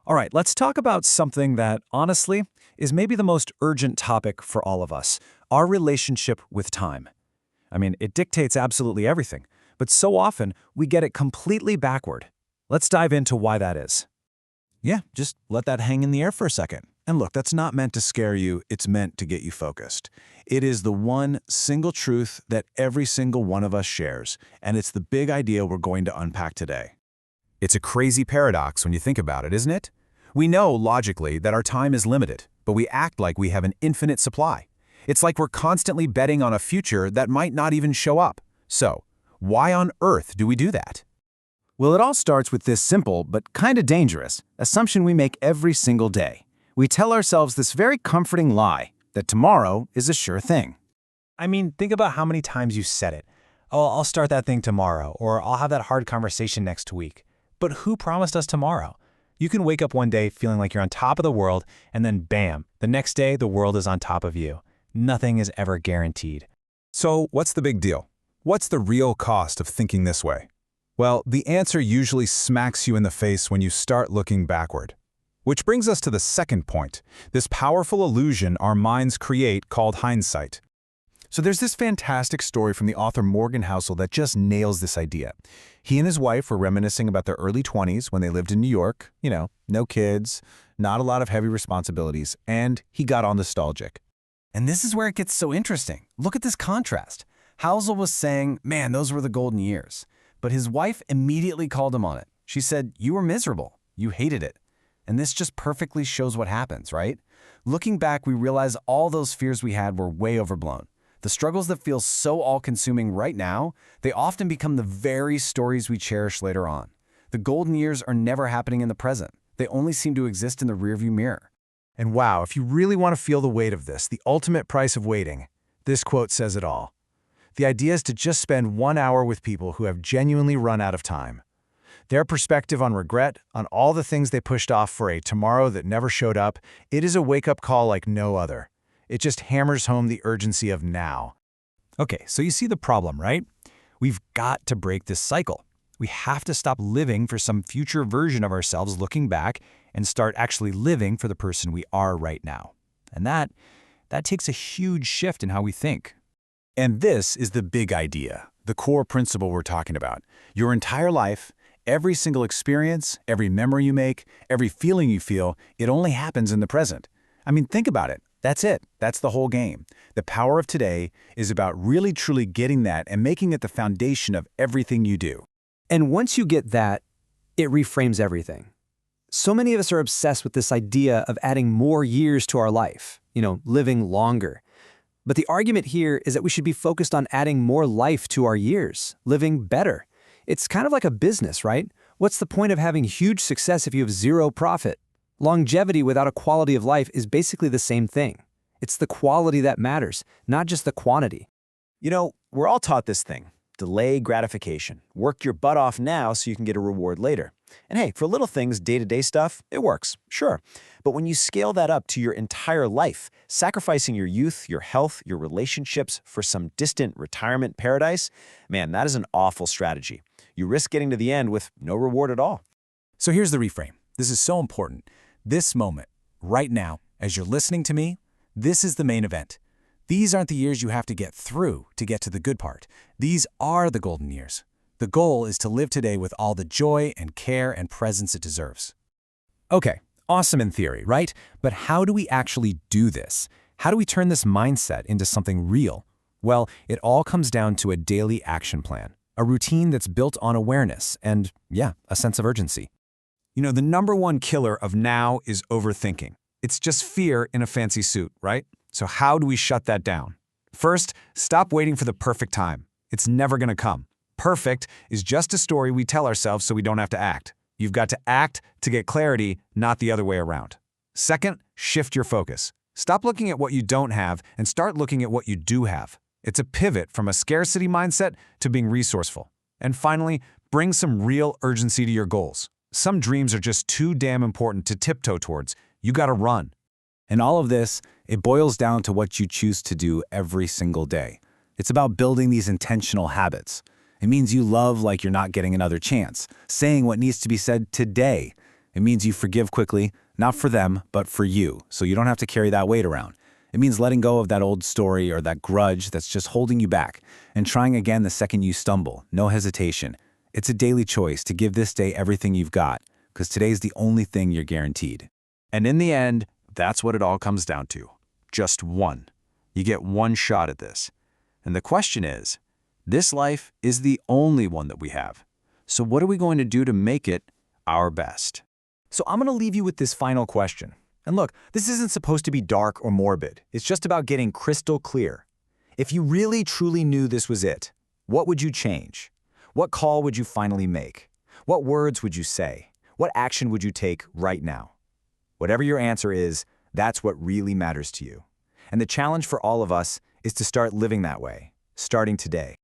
All right, let's talk about something that, honestly, is maybe the most urgent topic for all of us, our relationship with time. I mean, it dictates absolutely everything, but so often we get it completely backward. Let's dive into why that is. Yeah, just let that hang in the air for a second. And look, that's not meant to scare you, it's meant to get you focused. It is the one single truth that every single one of us shares, and it's the big idea we're going to unpack today. It's a crazy paradox when you think about it, isn't it? We know, logically, that our time is limited, but we act like we have an infinite supply. It's like we're constantly betting on a future that might not even show up. So, why on earth do we do that? Well, it all starts with this simple, but kind of dangerous, assumption we make every single day. We tell ourselves this very comforting lie, that tomorrow is a sure thing. I mean, think about how many times you said it. Oh, I'll start that thing tomorrow, or I'll have that hard conversation next week. But who promised us tomorrow? You can wake up one day feeling like you're on top of the world, and then bam, the next day the world is on top of you. Nothing is ever guaranteed. So, what's the big deal? What's the real cost of thinking this way? Well, the answer usually smacks you in the face when you start looking backward. Which brings us to the second point, this powerful illusion our minds create called hindsight. So there's this fantastic story from the author Morgan Housel that just nails this idea. He and his wife were reminiscing about their early 20s when they lived in New York, no kids, not a lot of heavy responsibilities, and he got all nostalgic. And this is where it gets so interesting. Look at this contrast. Housel was saying, man, those were the golden years. But his wife immediately called him on it. She said, you were miserable. You hated it. And this just perfectly shows what happens, right? Looking back, we realize all those fears we had were way overblown. The struggles that feel so all-consuming right now, they often become the very stories we cherish later on. The golden years are never happening in the present. They only seem to exist in the rearview mirror. And wow, if you really want to feel the weight of this, the ultimate price of waiting, this quote says it all. The idea is to just spend 1 hour with people who have genuinely run out of time. Their perspective on regret, on all the things they pushed off for a tomorrow that never showed up, it is a wake-up call like no other. It just hammers home the urgency of now. Okay, so you see the problem, right? We've got to break this cycle. We have to stop living for some future version of ourselves looking back and start actually living for the person we are right now. And that takes a huge shift in how we think. And this is the big idea, the core principle we're talking about. Your entire life, every single experience, every memory you make, every feeling you feel, it only happens in the present. I mean, think about it. That's it. That's the whole game. The power of today is about really truly getting that and making it the foundation of everything you do. And once you get that, it reframes everything. So many of us are obsessed with this idea of adding more years to our life, living longer. But the argument here is that we should be focused on adding more life to our years, living better. It's kind of like a business, right? What's the point of having huge success if you have zero profit? Longevity without a quality of life is basically the same thing. It's the quality that matters, not just the quantity. We're all taught this thing. Delay gratification. Work your butt off now so you can get a reward later. And hey, for little things, day-to-day stuff, it works, sure. But when you scale that up to your entire life, sacrificing your youth, your health, your relationships for some distant retirement paradise, man, that is an awful strategy. You risk getting to the end with no reward at all. So here's the reframe. This is so important. This moment, right now, as you're listening to me, this is the main event. These aren't the years you have to get through to get to the good part. These are the golden years. The goal is to live today with all the joy and care and presence it deserves. Okay, awesome in theory, right? But how do we actually do this? How do we turn this mindset into something real? Well, it all comes down to a daily action plan, a routine that's built on awareness and, a sense of urgency. The number one killer of now is overthinking. It's just fear in a fancy suit, right? So how do we shut that down? First, stop waiting for the perfect time. It's never going to come. Perfect is just a story we tell ourselves so we don't have to act. You've got to act to get clarity, not the other way around. Second, shift your focus. Stop looking at what you don't have and start looking at what you do have. It's a pivot from a scarcity mindset to being resourceful. And finally, bring some real urgency to your goals. Some dreams are just too damn important to tiptoe towards. You gotta run. And all of this, it boils down to what you choose to do every single day. It's about building these intentional habits. It means you love like you're not getting another chance, saying what needs to be said today, It means you forgive quickly, not for them, but for you, so you don't have to carry that weight around. It means letting go of that old story or that grudge that's just holding you back and trying again the second you stumble, no hesitation. It's a daily choice to give this day everything you've got, because today's the only thing you're guaranteed. And in the end, that's what it all comes down to. Just one. You get one shot at this. And the question is, this life is the only one that we have. So what are we going to do to make it our best? So I'm going to leave you with this final question. And look, this isn't supposed to be dark or morbid. It's just about getting crystal clear. If you really truly knew this was it, what would you change? What call would you finally make? What words would you say? What action would you take right now? Whatever your answer is, that's what really matters to you. And the challenge for all of us is to start living that way, starting today.